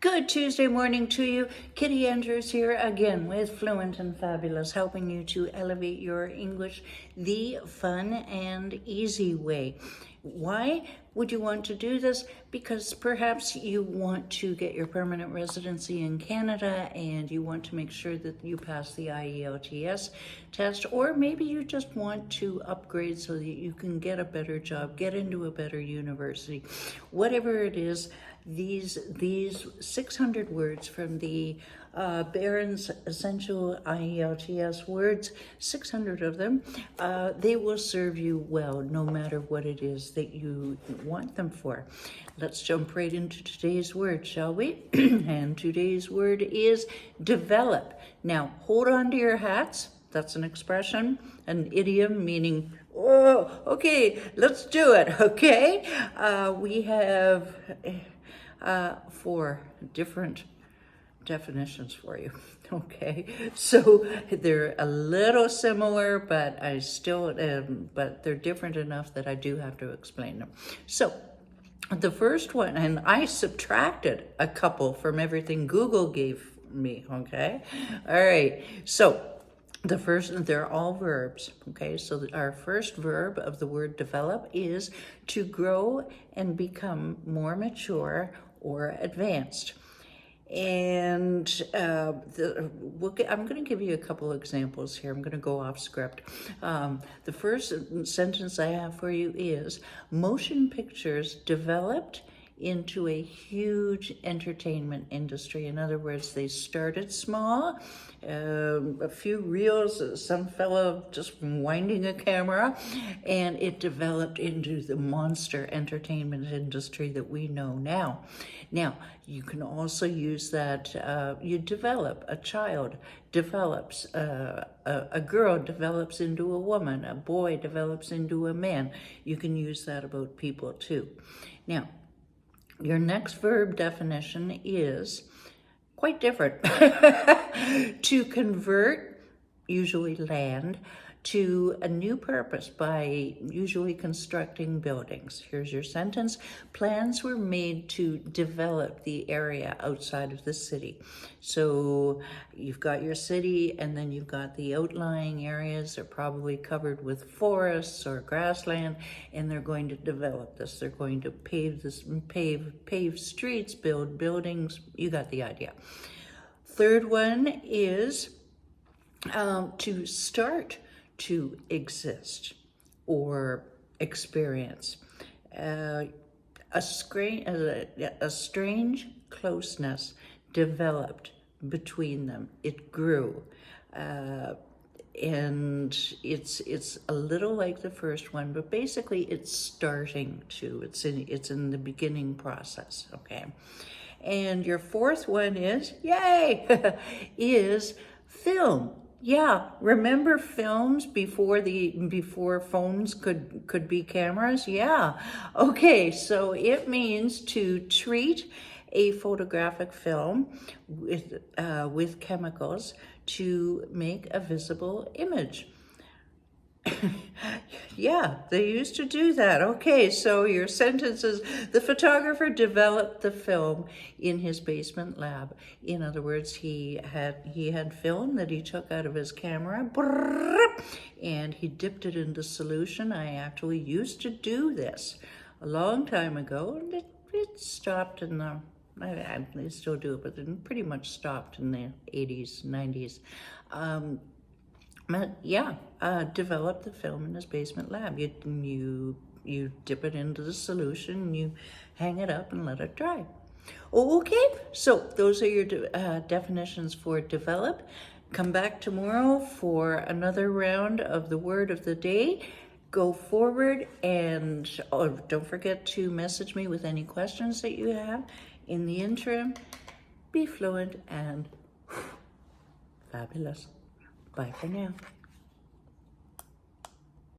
Good Tuesday morning to you. Kitti Andrews here again with Fluent and Fabulous, helping you to elevate your English the fun and easy way. Why would you want to do this? Because perhaps you want to get your permanent residency in Canada and you want to make sure that you pass the IELTS test, or maybe you just want to upgrade so that you can get a better job, get into a better university. Whatever it is, these 600 words from the Barron's Essential IELTS words, 600 of them, they will serve you well no matter what it is that you want them for. Let's jump right into today's word, shall we? And today's word is develop. Now, hold on to your hats. That's an expression, an idiom meaning, oh, okay, let's do it, okay? We have 4 different definitions for you, okay? So they're a little similar, but but they're different enough that I do have to explain them. So the first one, and I subtracted a couple from everything Google gave me, okay? All right, so they're all verbs, okay? So our first verb of the word develop is to grow and become more mature or advanced. And I'm going to give you a couple examples here. I'm going to go off script. The first sentence I have for you is, motion pictures developed into a huge entertainment industry. In other words, they started small, a few reels, some fellow just winding a camera, and it developed into the monster entertainment industry that we know now. Now, you can also use that, a child develops, a girl develops into a woman, a boy develops into a man. You can use that about people too. Now, your next verb definition is quite different. To convert, usually land, to a new purpose by usually constructing buildings. Here's your sentence. Plans were made to develop the area outside of the city. So you've got your city, and then you've got the outlying areas. They're probably covered with forests or grassland, and they're going to develop this. They're going to pave streets, build buildings. You got the idea. Third one is to start to exist or experience. A strange closeness developed between them. It grew. And it's a little like the first one, but basically it's starting to. It's in the beginning process, okay? And your fourth one is, yay, is film. Yeah, remember films before phones could be cameras? Yeah. Okay, so it means to treat a photographic film with chemicals to make a visible image. Yeah, they used to do that. Okay, so your sentence is, the photographer developed the film in his basement lab. In other words, he had film that he took out of his camera, and he dipped it into solution. I actually used to do this a long time ago, and it stopped in the, I still do it, but it pretty much stopped in the 80s, 90s. Develop the film in his basement lab. You dip it into the solution, you hang it up and let it dry. Okay, so those are your definitions for develop. Come back tomorrow for another round of the word of the day. Go forward, and don't forget to message me with any questions that you have. In the interim, be fluent and fabulous. Bye for now.